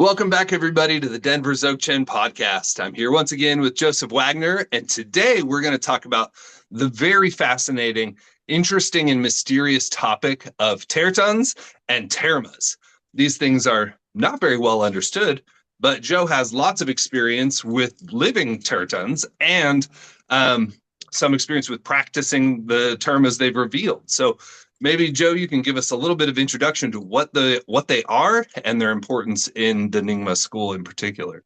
Welcome back, everybody, to the Denver Dzogchen podcast. I'm here once again with Joseph Wagner, and today we're going to talk about the very fascinating, interesting, and mysterious topic of Tertons and Termas. These things are not very well understood, but Joe has lots of experience with living Tertons and some experience with practicing the termas they've revealed. So maybe, Joe, you can give us a little bit of introduction to what they are and their importance in the Nyingma school in particular.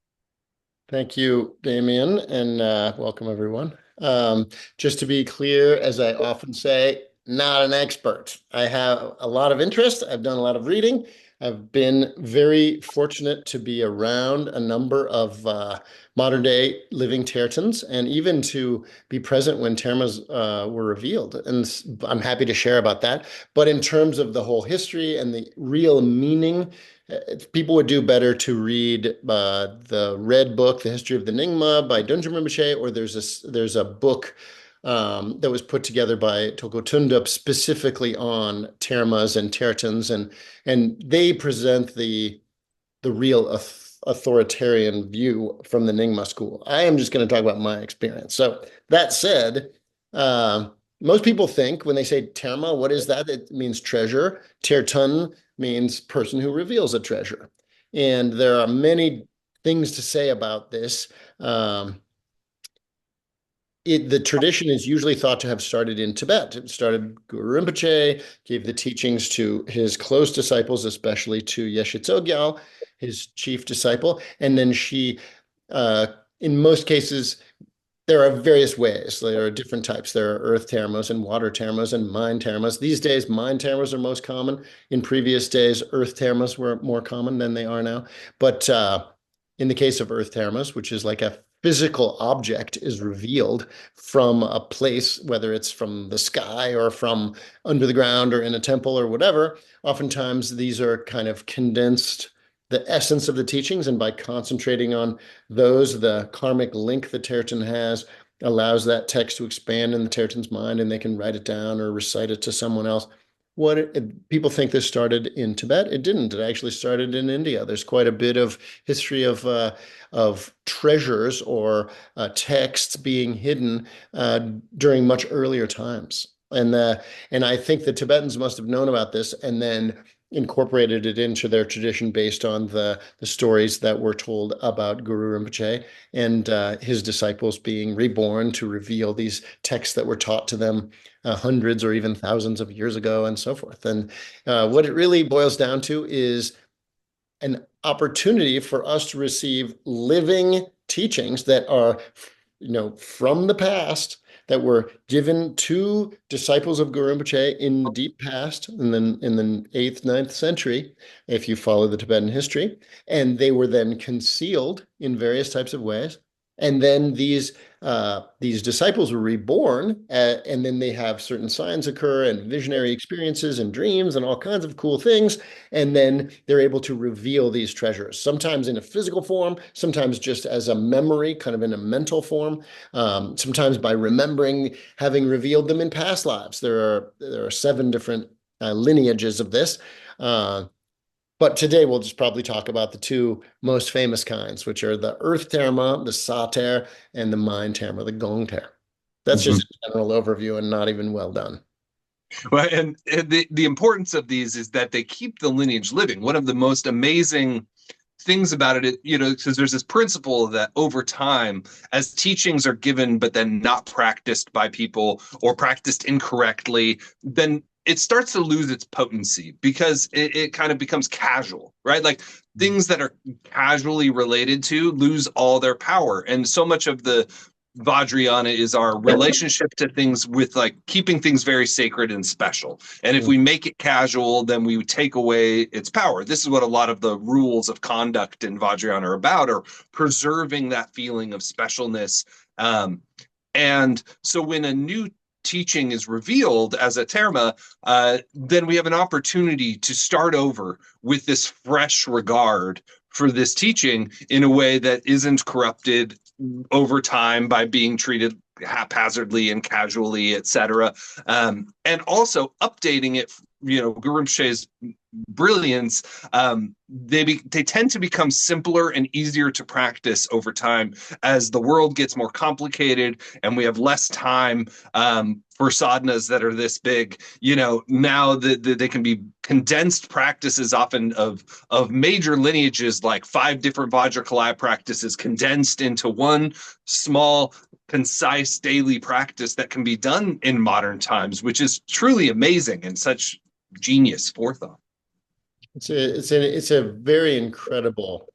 Thank you, Damien, and welcome everyone. Just to be clear, as I often say, not an expert. I have a lot of interest. I've done a lot of reading. I've been very fortunate to be around a number of modern day living Tertons and even to be present when Termas were revealed. And I'm happy to share about that. But in terms of the whole history and the real meaning, people would do better to read the red book, The History of the Nyingma by Dudjom Terser, or there's a book that was put together by Chokgyur specifically on Termas and Tertons, and they present the real authoritarian view from the Nyingma school. I am just going to talk about my experience. So that said, most people think when they say Terma, what is that? It means treasure. Terton means person who reveals a treasure. And there are many things to say about this. The tradition is usually thought to have started in Tibet. It started Guru Rinpoche, gave the teachings to his close disciples, especially to Yeshe Tsogyal, his chief disciple. And then she, in most cases, there are various ways. There are different types. There are earth termas and water termas and mind termas. These days, mind termas are most common. In previous days, earth termas were more common than they are now. But in the case of earth termas, which is like a physical object is revealed from a place, whether it's from the sky or from under the ground or in a temple or whatever, oftentimes these are kind of condensed the essence of the teachings, and by concentrating on those, the karmic link the Terton has allows that text to expand in the Terton's mind, and they can write it down or recite it to someone else. People think this started in Tibet. It didn't. It actually started in India. There's quite a bit of history of treasures or texts being hidden during much earlier times. And I think the Tibetans must have known about this and then incorporated it into their tradition based on the stories that were told about Guru Rinpoche and his disciples being reborn to reveal these texts that were taught to them hundreds or even thousands of years ago and so forth. And what it really boils down to is an opportunity for us to receive living teachings that are, from the past that were given to disciples of Guru Rinpoche in the deep past, and then in the 8th, 9th century, if you follow the Tibetan history, and they were then concealed in various types of ways. And then these disciples were reborn, and then they have certain signs occur and visionary experiences and dreams and all kinds of cool things. And then they're able to reveal these treasures, sometimes in a physical form, sometimes just as a memory, kind of in a mental form, sometimes by remembering having revealed them in past lives. There are 7 different lineages of this. But today we'll just probably talk about the 2 most famous kinds, which are the earth terma, the sater, and the mind terma, the gong ter. That's just a general overview and not even well done. Well, and the importance of these is that they keep the lineage living. One of the most amazing things about it, because there's this principle that over time, as teachings are given but then not practiced by people or practiced incorrectly, then it starts to lose its potency because it kind of becomes casual, right? Like things that are casually related to lose all their power. And so much of the Vajrayana is our relationship to things with like keeping things very sacred and special. And if we make it casual, then we take away its power. This is what a lot of the rules of conduct in Vajrayana are about, are preserving that feeling of specialness. And so when a new teaching is revealed as a terma, then we have an opportunity to start over with this fresh regard for this teaching in a way that isn't corrupted over time by being treated haphazardly and casually, etc. And also updating it Guru Rinpoche's brilliance, they tend to become simpler and easier to practice over time as the world gets more complicated and we have less time for sadhanas that are this big. Now they can be condensed practices, often of major lineages, like 5 different Vajrakalaya practices condensed into one small, concise daily practice that can be done in modern times, which is truly amazing and such genius forethought. It's a very incredible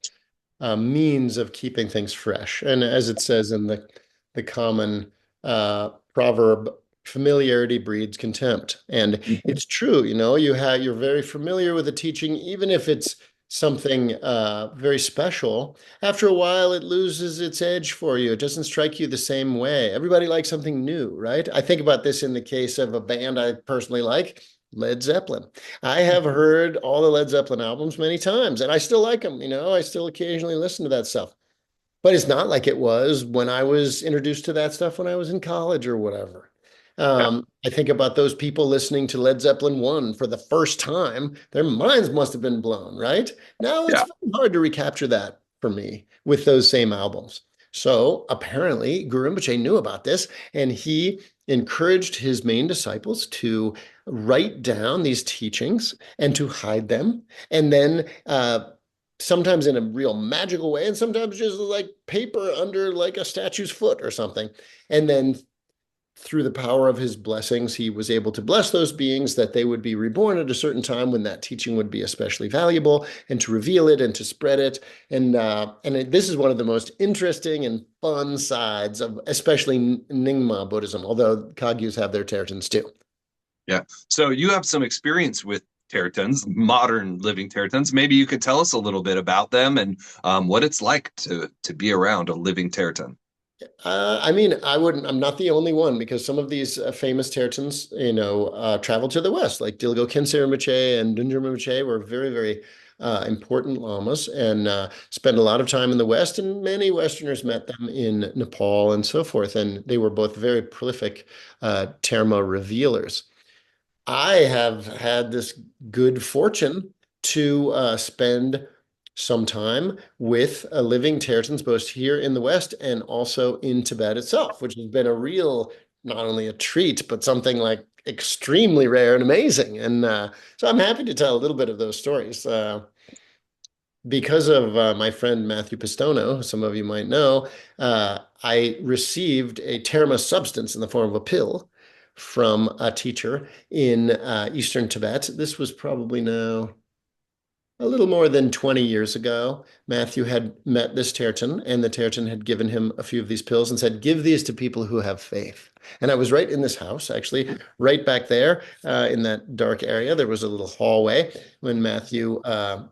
means of keeping things fresh. And as it says in the common proverb, familiarity breeds contempt. And it's true, you're very familiar with the teaching, even if it's something very special. After a while, it loses its edge for you. It doesn't strike you the same way. Everybody likes something new, right? I think about this in the case of a band I personally like, Led Zeppelin. I have heard all the Led Zeppelin albums many times, and I still like them. I still occasionally listen to that stuff. But it's not like it was when I was introduced to that stuff when I was in college or whatever. Yeah. I think about those people listening to Led Zeppelin 1 for the first time. Their minds must have been blown, right? Now it's Yeah. very hard to recapture that for me with those same albums. So apparently, Guru Rinpoche knew about this, and he encouraged his main disciples to write down these teachings and to hide them, and then sometimes in a real magical way, and sometimes just like paper under like a statue's foot or something. And then through the power of his blessings, he was able to bless those beings that they would be reborn at a certain time when that teaching would be especially valuable, and to reveal it and to spread it. And this is one of the most interesting and fun sides of especially Nyingma Buddhism, although Kagyus have their Tertons too. Yeah. So you have some experience with Tertons, modern living Tertons. Maybe you could tell us a little bit about them and what it's like to be around a living Terton. I mean, I'm not the only one, because some of these famous Tertons, traveled to the West, like Dilgo Khyentse Rinpoche and Dudjom Rinpoche were very, very important lamas, and spent a lot of time in the West, and many Westerners met them in Nepal and so forth, and they were both very prolific Terma revealers. I have had this good fortune to spend some time with living Tertons, both here in the West and also in Tibet itself, which has been a real, not only a treat, but something like extremely rare and amazing. And so I'm happy to tell a little bit of those stories. Because of my friend Matthew Pistono, who some of you might know, I received a Terma substance in the form of a pill from a teacher in Eastern Tibet. This was probably now a little more than 20 years ago. Matthew had met this Terton, and the Terton had given him a few of these pills and said, give these to people who have faith. And I was right in this house, actually, right back there in that dark area. There was a little hallway when Matthew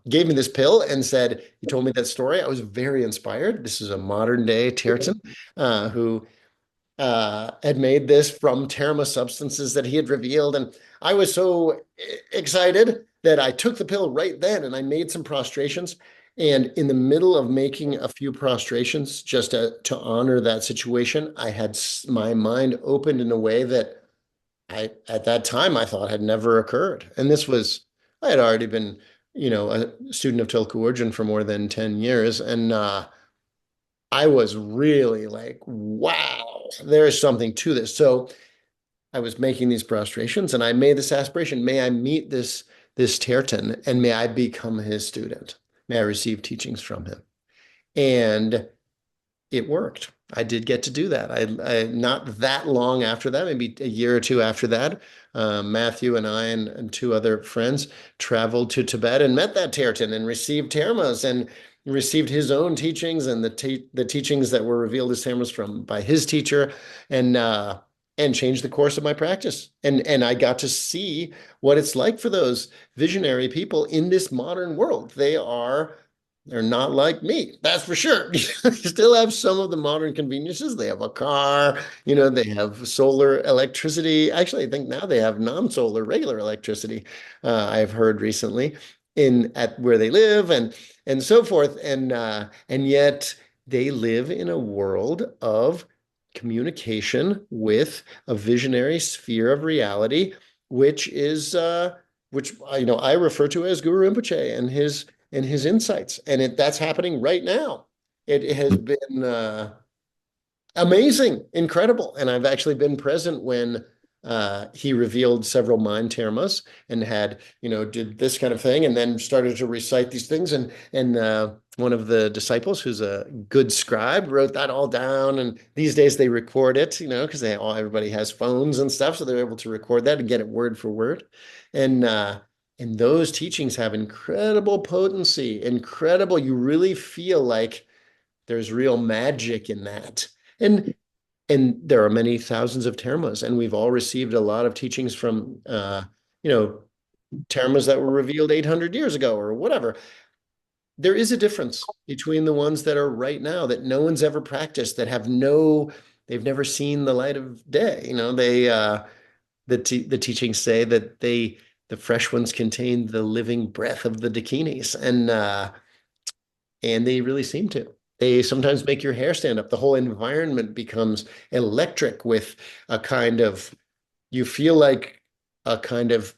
gave me this pill and said, he told me that story. I was very inspired. This is a modern day Terton who had made this from Terma substances that he had revealed. And I was so excited that I took the pill right then and I made some prostrations. And in the middle of making a few prostrations, just to honor that situation, I had my mind opened in a way that at that time, I thought had never occurred. And I had already been, a student of Tulku Urgyen for more than 10 years. And I was really like, wow, there is something to this. So I was making these prostrations and I made this aspiration. May I meet this Terton and may I become his student. May I receive teachings from him. And it worked. I did get to do that. I not that long after that, maybe a year or two after that, Matthew and I and 2 other friends traveled to Tibet and met that Terton and received termas and received his own teachings and the teachings that were revealed as termas by his teacher, and changed the course of my practice. And I got to see what it's like for those visionary people in this modern world. They're not like me, that's for sure. They still have some of the modern conveniences. They have a car, they have solar electricity. Actually, I think now they have non-solar regular electricity, I've heard recently at where they live and so forth. And yet they live in a world of communication with a visionary sphere of reality, which is which I refer to as Guru Rinpoche and his insights, and that's happening right now. It has been amazing, incredible, and I've actually been present when he revealed several mind termas and did this kind of thing, and then started to recite these things, and one of the disciples, who's a good scribe, wrote that all down. And these days they record it, because everybody has phones and stuff, so they're able to record that and get it word for word. And those teachings have incredible potency, incredible. You really feel like there's real magic in that. And and there are many thousands of termas, and we've all received a lot of teachings from termas that were revealed 800 years ago or whatever. There is a difference between the ones that are right now that no one's ever practiced, that they've never seen the light of day. The teachings say that the fresh ones contain the living breath of the dakinis, and they really seem to. They sometimes make your hair stand up. The whole environment becomes electric with you feel like a kind of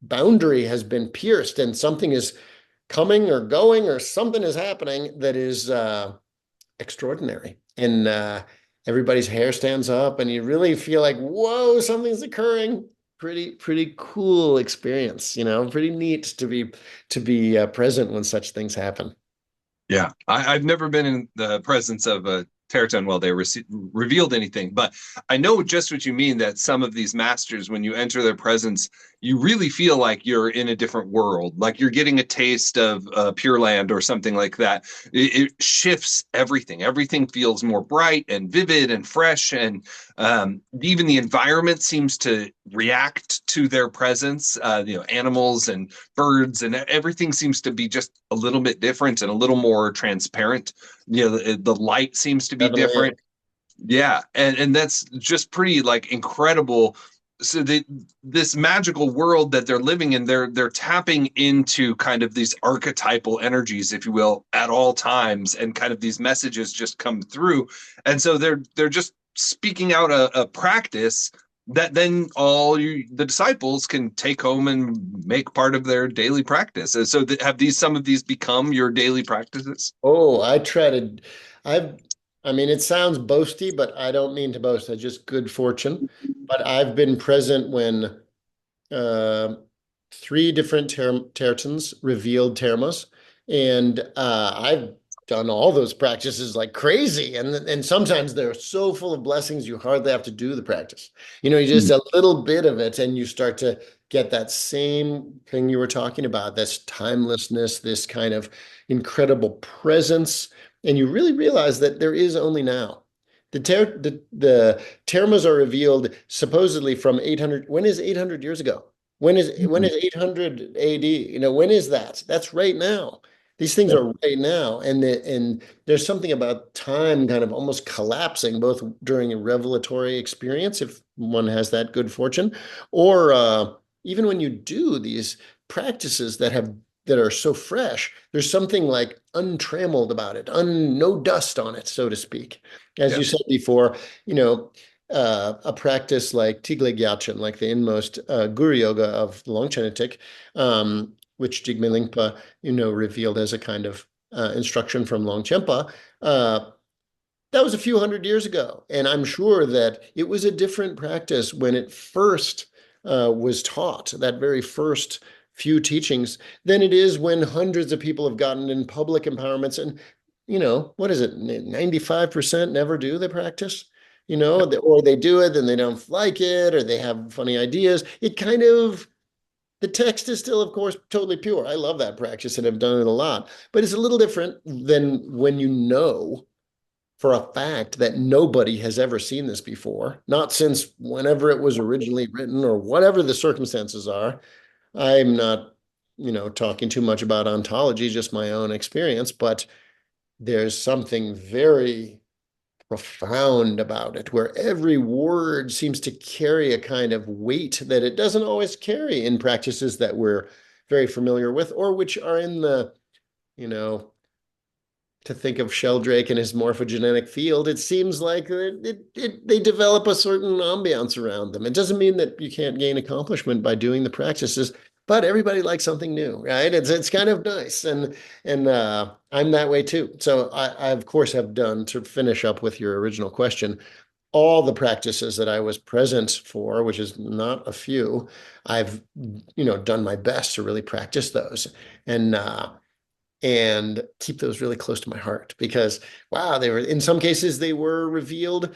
boundary has been pierced, and something is coming or going, or something is happening that is extraordinary. And everybody's hair stands up, and you really feel like, whoa, something's occurring. Pretty cool experience, pretty neat to be present when such things happen. Yeah, I've never been in the presence of a Terton while they revealed anything, but I know just what you mean, that some of these masters, when you enter their presence, you really feel like you're in a different world, like you're getting a taste of Pure Land or something like that. It shifts everything. Everything feels more bright and vivid and fresh, and even the environment seems to react to their presence. Animals and birds and everything seems to be just a little bit different and a little more transparent. The light seems to be Definitely. different. Yeah, and that's just pretty like incredible. So this magical world that they're living in, they're tapping into kind of these archetypal energies, if you will, at all times, and kind of these messages just come through, and so they're just speaking out a practice that then the disciples can take home and make part of their daily practice. And so have some of these become your daily practices? Oh, I've, I mean, it sounds boasty, but I don't mean to boast. I just good fortune. But I've been present when uh, three different Tertons revealed termas, and I've done all those practices like crazy. And sometimes they're so full of blessings, you hardly have to do the practice. You just a little bit of it, and you start to get that same thing you were talking about, this timelessness, this kind of incredible presence, and you really realize that there is only now. The termas are revealed supposedly from 800. When is 800 years ago? When is 800 AD? When is that? That's right now. These things are right now, and there's something about time kind of almost collapsing, both during a revelatory experience, if one has that good fortune, or even when you do these practices that are so fresh. There's something like untrammeled about it, no dust on it, so to speak. As Yeah. you said before, you know, a practice like Tigle Gyatchen, like the inmost Guru Yoga of Longchen Nyingthig, which Jigme Lingpa, revealed as a kind of instruction from Longchenpa, that was a few hundred years ago. And I'm sure that it was a different practice when it first was taught, that very first few teachings, than it is when hundreds of people have gotten in public empowerments. And, what is it? 95% never do the practice, or they do it and they don't like it, or they have funny ideas. The text is still, of course, totally pure. I love that practice and have done it a lot, but it's a little different than when you know for a fact that nobody has ever seen this before, not since whenever it was originally written or whatever the circumstances are. I'm not, talking too much about ontology, just my own experience, but there's something very profound about it, where every word seems to carry a kind of weight that it doesn't always carry in practices that we're very familiar with, or which are in the, you know, to think of Sheldrake and his morphogenetic field, it seems like they develop a certain ambiance around them. It doesn't mean that you can't gain accomplishment by doing the practices, but everybody likes something new, right? It's kind of nice, and I'm that way too. So I of course have done, to finish up with your original question, all the practices that I was present for, which is not a few. I've done my best to really practice those, and and keep those really close to my heart because wow, they were, in some cases they were revealed,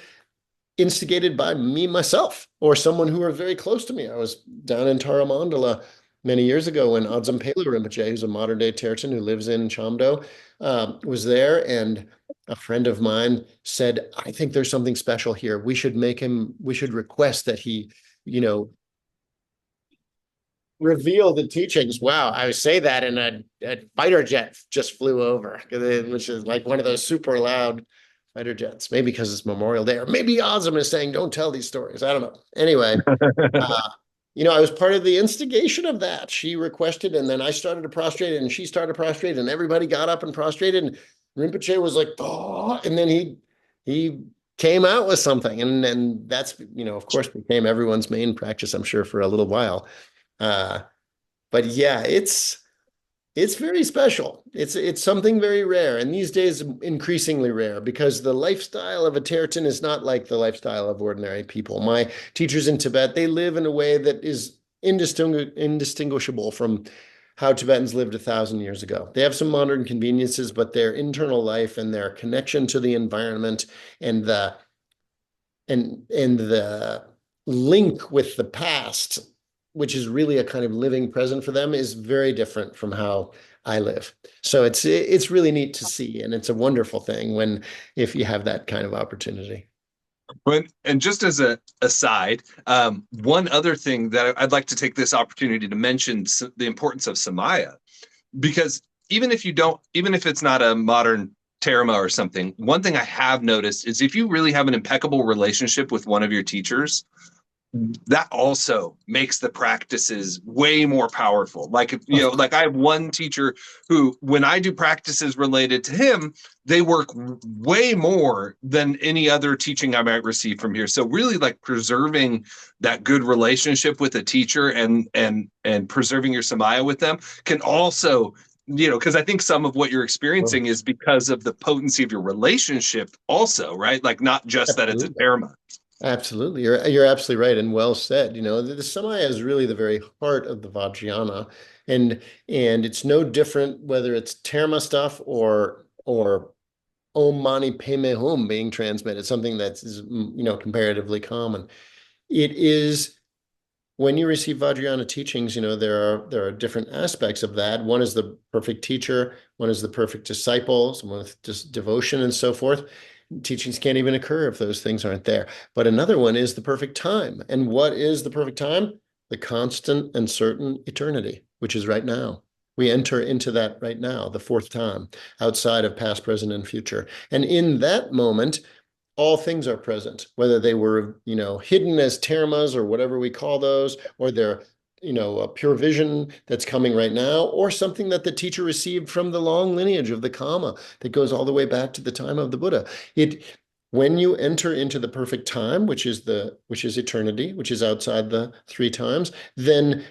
instigated by me myself or someone who were very close to me. I was down in Taramandala many years ago when Adzam Pelu Rinpoche, who's a modern day Terton who lives in Chamdo, was there, and a friend of mine said, I think there's something special here. We should request that he, you know, reveal the teachings. Wow, I would say that, and a fighter jet just flew over, which is like one of those super loud fighter jets. Maybe because it's Memorial Day, or maybe Ozum is saying, "Don't tell these stories." I don't know. Anyway, uh, I was part of the instigation of that. She requested, and then I started to prostrate, and she started to prostrate, and everybody got up and prostrated, and Rinpoche was like, "Oh," and then he came out with something, and that's of course became everyone's main practice, I'm sure, for a little while. Uh, but yeah, it's very special. It's something very rare, and these days increasingly rare because the lifestyle of a Terton is not like the lifestyle of ordinary people. My teachers in Tibet, they live in a way that is indistinguishable from how Tibetans lived 1,000 years ago. They have some modern conveniences, but their internal life and their connection to the environment and the link with the past, which is really a kind of living present for them, is very different from how I live. So it's really neat to see, and it's a wonderful thing if you have that kind of opportunity. And just as a aside, one other thing that I'd like to take this opportunity to mention the importance of Samaya, because even if it's not a modern Terama or something, one thing I have noticed is if you really have an impeccable relationship with one of your teachers, that also makes the practices way more powerful. Like, like I have one teacher who, when I do practices related to him, they work way more than any other teaching I might receive from here. So really, like, preserving that good relationship with a teacher and preserving your Samaya with them can also, because I think some of what you're experiencing is because of the potency of your relationship also, right? Like, not just that it's a Dharma. Absolutely. You're absolutely right, and well said. The Samaya is really the very heart of the Vajrayana, and it's no different whether it's Terma stuff or Om Mani Padme Hum being transmitted, something that's comparatively common. It is, when you receive Vajrayana teachings, there are different aspects of that. One is the perfect teacher, one is the perfect disciple, someone with just devotion and so forth. Teachings can't even occur if those things aren't there. But another one is the perfect time. And what is the perfect time? The constant and certain eternity, which is right now. We enter into that right now, the fourth time, outside of past, present, and future. And in that moment, all things are present, whether they were, hidden as termas or whatever we call those, or they're, a pure vision that's coming right now, or something that the teacher received from the long lineage of the Kama that goes all the way back to the time of the Buddha. When you enter into the perfect time, which is eternity, which is outside the three times, then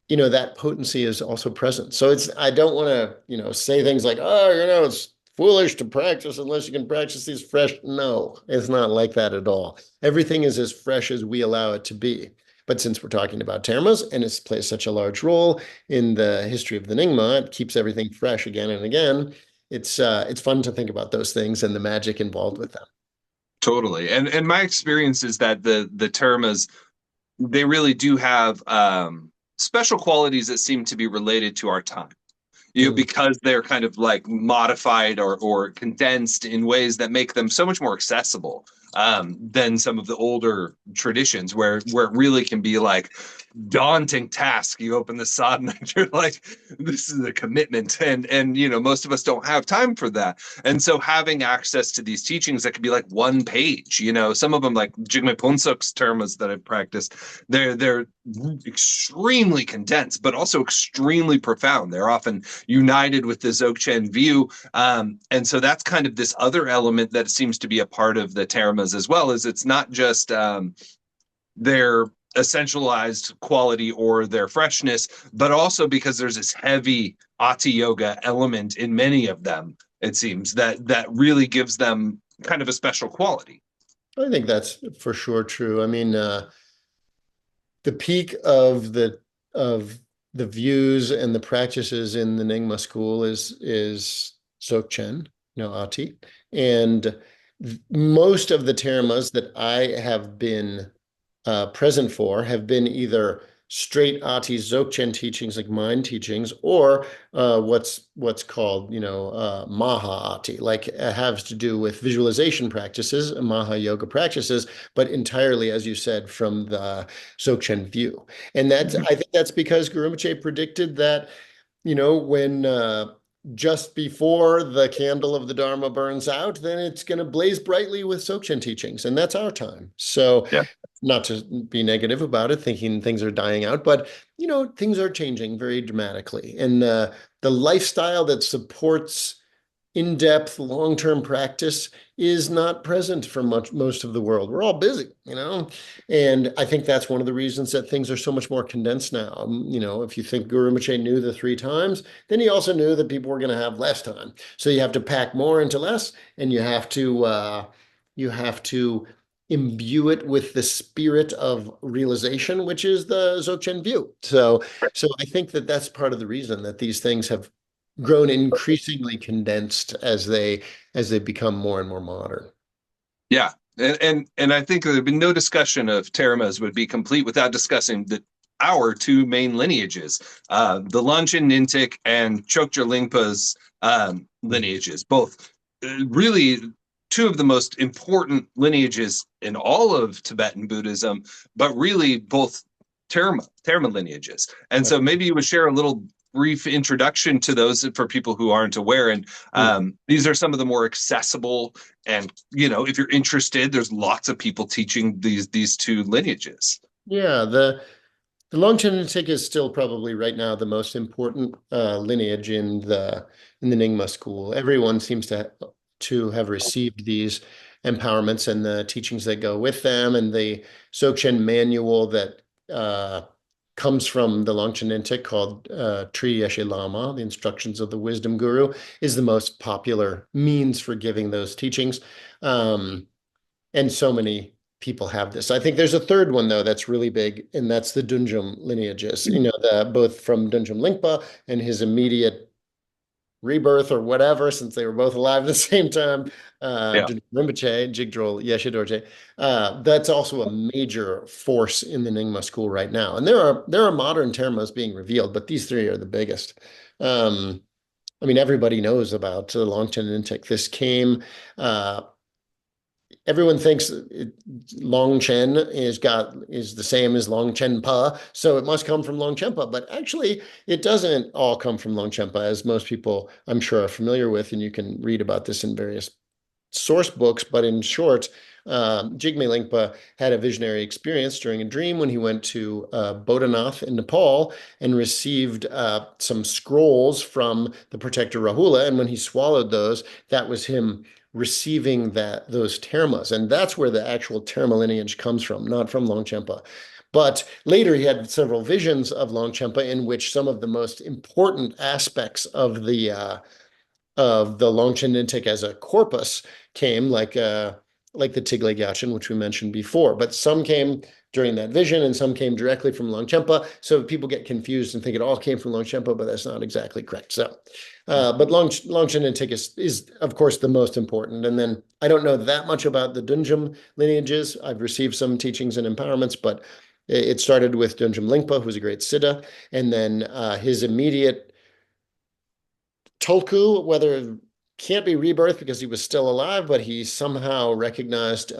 that potency is also present. So I don't want to, say things like, oh, it's foolish to practice unless you can practice these fresh. No, it's not like that at all. Everything is as fresh as we allow it to be. But since we're talking about termas and it plays such a large role in the history of the Nyingma, it keeps everything fresh again and again. It's fun to think about those things and the magic involved with them. Totally. And my experience is that the termas, they really do have special qualities that seem to be related to our time. Because they're kind of like modified or condensed in ways that make them so much more accessible. than some of the older traditions, where it really can be like daunting task. You open the sadhana and you're like, this is a commitment, and most of us don't have time for that. And so having access to these teachings that could be like one page, some of them, like Jigme Punsuk's termas that I've practiced, they're extremely condensed but also extremely profound. They're often united with the Dzogchen view, and so that's kind of this other element that seems to be a part of the termas as well, is it's not just their essentialized quality or their freshness, but also because there's this heavy Ati yoga element in many of them, it seems, that really gives them kind of a special quality. I think that's for sure true. I mean, the peak of the views and the practices in the Nyingma school is Dzogchen, Ati, and most of the termas that I have been present for have been either straight Ati Dzogchen teachings, like mind teachings, or what's called, Maha Ati, like has to do with visualization practices, Maha yoga practices, but entirely, as you said, from the Dzogchen view. And I think that's because Guru Rinpoche predicted that, when just before the candle of the Dharma burns out, then it's going to blaze brightly with Dzogchen teachings, and that's our time. So, Yeah. not to be negative about it, thinking things are dying out, but things are changing very dramatically, and the lifestyle that supports in-depth, long-term practice is not present for most of the world. We're all busy, and I think that's one of the reasons that things are so much more condensed now. If you think Guru Rinpoche knew the 3 times, then he also knew that people were going to have less time. So you have to pack more into less, and you have to imbue it with the spirit of realization, which is the Dzogchen view. So I think that that's part of the reason that these things have grown increasingly condensed as they become more and more modern. Yeah. And I think there'd been no discussion of termas would be complete without discussing our 2 main lineages, the Longchen Nyingthig and Chokgyur Lingpa's lineages, both really 2 of the most important lineages in all of Tibetan Buddhism, but really both terma lineages. And so maybe you would share a little brief introduction to those for people who aren't aware. And these are some of the more accessible. And, if you're interested, there's lots of people teaching these 2 lineages. Yeah, the Longchen Nyingthig is still probably right now the most important lineage in the Nyingma school. Everyone seems to have received these empowerments and the teachings that go with them, and the Dzogchen manual that comes from the Longchen Nyingthig, called Tri Yeshe Lama, the Instructions of the Wisdom Guru, is the most popular means for giving those teachings. And so many people have this. I think there's a third one, though, that's really big, and that's the Dudjom lineages, both from Dudjom Lingpa and his immediate rebirth or whatever, since they were both alive at the same time, Dudjom Rinpoche, Jigdrol Yeshe Dorje. That's also a major force in the Nyingma school right now. And there are modern termas being revealed, but these 3 are the biggest. Everybody knows about the Longchen Nyingthig. This came, everyone thinks Longchen is the same as Longchenpa, so it must come from Longchenpa. But actually, it doesn't all come from Longchenpa, as most people, I'm sure, are familiar with, and you can read about this in various source books. But in short, Jigme Lingpa had a visionary experience during a dream when he went to Bodhanath in Nepal and received some scrolls from the protector Rahula. And when he swallowed those, that was him receiving those termas. And that's where the actual terma lineage comes from, not from Longchenpa. But later he had several visions of Longchenpa in which some of the most important aspects of the Longchen Nyingthig as a corpus came, like the Tigle Gyatchen, which we mentioned before. But some came during that vision, and some came directly from Longchenpa. So people get confused and think it all came from Longchenpa, but that's not exactly correct. So, but Longchen Nyingthig is, of course, the most important. And then I don't know that much about the Dudjom lineages. I've received some teachings and empowerments, but it started with Dudjom Lingpa, who's a great Siddha, and then his immediate Tulku, whether can't be rebirth because he was still alive, but he somehow recognized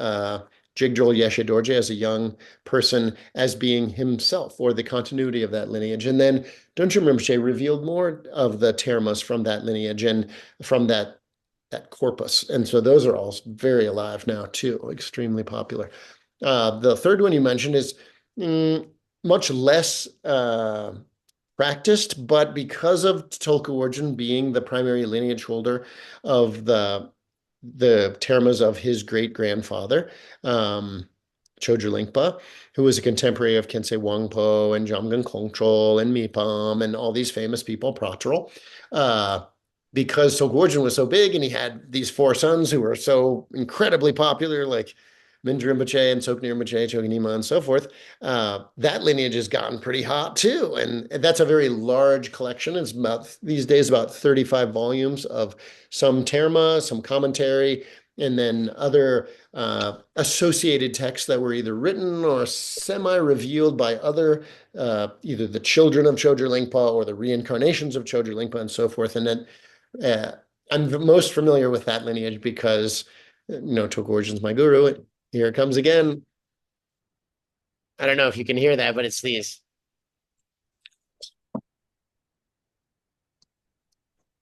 Jigdrol Yeshe Dorje as a young person as being himself, or the continuity of that lineage. And then Dudjom Rinpoche revealed more of the Termas from that lineage and from that corpus. And so those are all very alive now too, extremely popular. The third one you mentioned is much less practiced, but because of Tulku Orjin being the primary lineage holder of the termas of his great-grandfather, Chokgyur Lingpa, who was a contemporary of Khyentse Wangpo and Jamgon Kongtrul and Mipam and all these famous people, Pratrul. Because Tulku Orjin was so big and he had these four sons who were so incredibly popular, like Mingyur Rinpoche and Tsoknyi Rinpoche, Chogyur Nyima, and so forth, that lineage has gotten pretty hot too. And that's a very large collection. It's about, these days, about 35 volumes of some terma, some commentary, and then other associated texts that were either written or semi-revealed by other, either the children of Chokgyur Lingpa or the reincarnations of Chokgyur Lingpa and so forth. And then I'm most familiar with that lineage because, Tulku Orjin's my guru. Here it comes again. I don't know if you can hear that, but it's these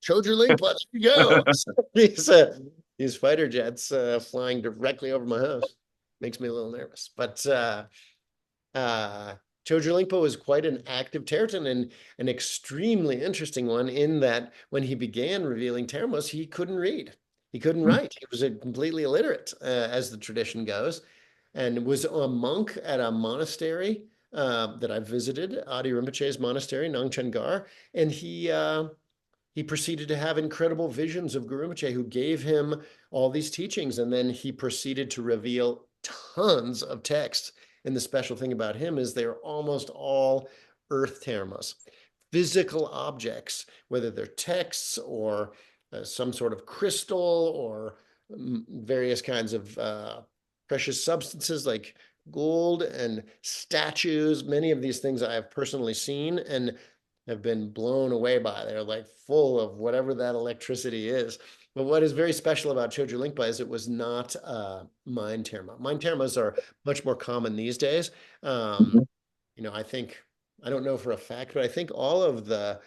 Chokgyur Lingpa. There you go. These fighter jets flying directly over my house makes me a little nervous. But Chokgyur Lingpa was quite an active Terton and an extremely interesting one in that when he began revealing termos, he couldn't read. He couldn't write. He was completely illiterate, as the tradition goes, and was a monk at a monastery that I visited, Adi Rinpoche's monastery, Nongchen Gar, and he proceeded to have incredible visions of Guru Rinpoche, who gave him all these teachings, and then he proceeded to reveal tons of texts. And the special thing about him is they're almost all earth termas, physical objects, whether they're texts or some sort of crystal or various kinds of precious substances like gold and statues. Many of these things I have personally seen and have been blown away by. They're like full of whatever that electricity is. But what is very special about Chokgyur Lingpa is it was not mind terma. Mind termas are much more common these days. I think, I don't know for a fact, but I think all of the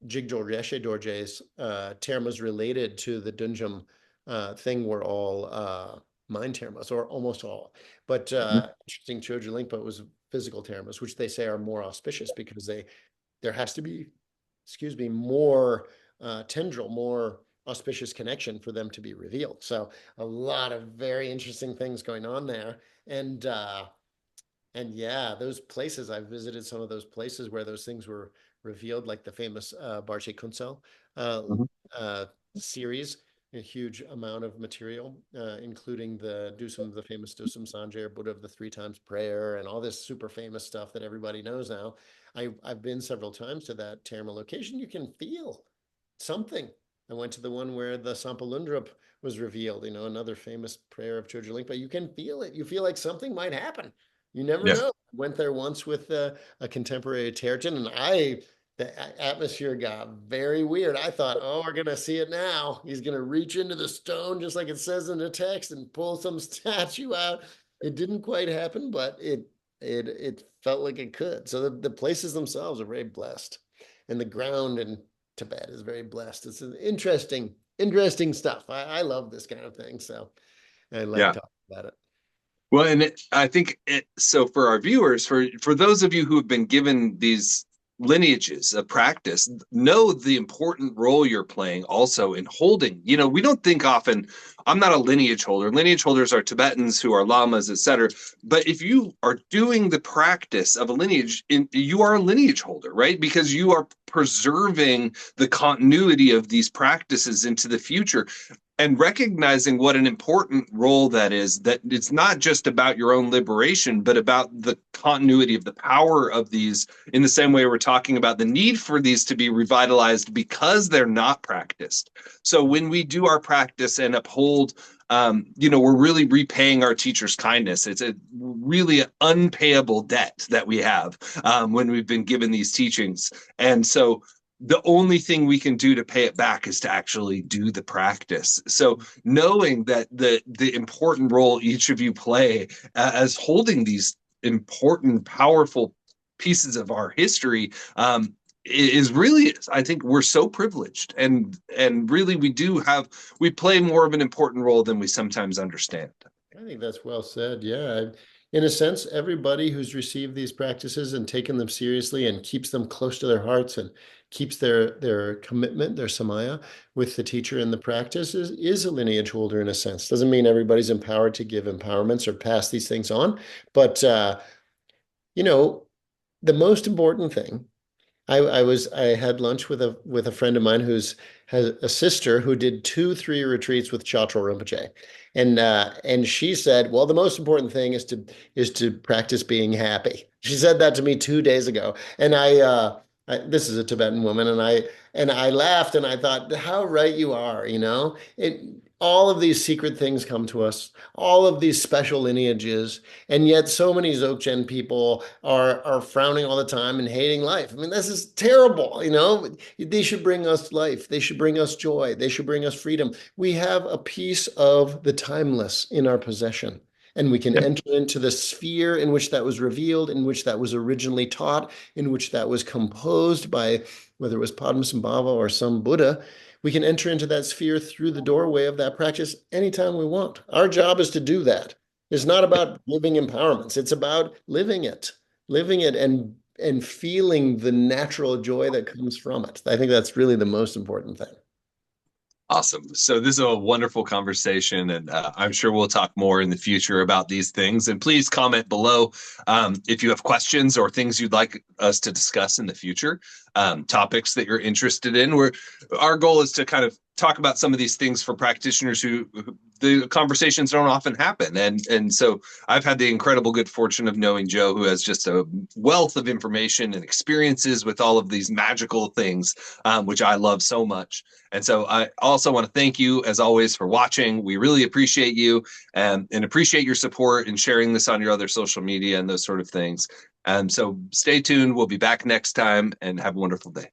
Jigdrol Yeshe Dorje's termas related to the Dudjom thing were all mind termas, or almost all. But interesting, Chokgyur Lingpa was physical termas, which they say are more auspicious because there has to be, more tendril, more auspicious connection for them to be revealed. So a lot of very interesting things going on there. And yeah, those places, I've visited some of those places where those things were revealed, like the famous Barche Kunsel series, a huge amount of material, including the famous Dusum Sanjay, Buddha of the 3 times prayer, and all this super famous stuff that everybody knows now. I've been several times to that Terma location. You can feel something. I went to the one where the Sampalundrup was revealed, another famous prayer of Chokgyur Lingpa. You can feel it. You feel like something might happen. You never know. Went there once with a contemporary Terton, and the atmosphere got very weird. I thought, oh, we're going to see it now. He's going to reach into the stone, just like it says in the text, and pull some statue out. It didn't quite happen, but it felt like it could. So the places themselves are very blessed. And the ground in Tibet is very blessed. It's an interesting stuff. I love this kind of thing. So I like talking about it. Well, and I think so for our viewers, for those of you who have been given these lineages of practice, know the important role you're playing also in holding. We don't think often, I'm not a lineage holder. Lineage holders are Tibetans who are lamas, etc. But if you are doing the practice of a lineage, you are a lineage holder, right? Because you are preserving the continuity of these practices into the future. And recognizing what an important role that is, that it's not just about your own liberation, but about the continuity of the power of these, in the same way we're talking about the need for these to be revitalized because they're not practiced. So when we do our practice and uphold, we're really repaying our teacher's kindness. It's a really unpayable debt that we have when we've been given these teachings. And so the only thing we can do to pay it back is to actually do the practice. So knowing that the important role each of you play as holding these important, powerful pieces of our history, is really, I think we're so privileged, and really we play more of an important role than we sometimes understand. I think that's well said. Yeah. In a sense, everybody who's received these practices and taken them seriously and keeps them close to their hearts and keeps their commitment, their samaya with the teacher in the practice is a lineage holder in a sense. Doesn't mean everybody's empowered to give empowerments or pass these things on, but you know, the most important thing I had lunch with a friend of mine who's has a sister who did 2 3 retreats with Chatrul Rinpoche, and she said, well, the most important thing is to practice being happy. She said that to me 2 days ago, and this is a Tibetan woman, and I laughed and I thought, how right you are. All of these secret things come to us, all of these special lineages, and yet so many Dzogchen people are frowning all the time and hating life. I mean, this is terrible. They should bring us life. They should bring us joy. They should bring us freedom. We have a piece of the timeless in our possession, and we can enter into the sphere in which that was revealed, in which that was originally taught, in which that was composed by whether it was Padmasambhava or some Buddha. We can enter into that sphere through the doorway of that practice anytime we want. Our job is to do that. It's not about living empowerments. It's about living it and feeling the natural joy that comes from it. I think that's really the most important thing. Awesome. So this is a wonderful conversation, and I'm sure we'll talk more in the future about these things. And please comment below if you have questions or things you'd like us to discuss in the future, topics that you're interested in. Our goal is to kind of talk about some of these things for practitioners who the conversations don't often happen. And so I've had the incredible good fortune of knowing Joe, who has just a wealth of information and experiences with all of these magical things, which I love so much. And so I also want to thank you, as always, for watching. We really appreciate you and appreciate your support and sharing this on your other social media and those sort of things. And so stay tuned. We'll be back next time, and have a wonderful day.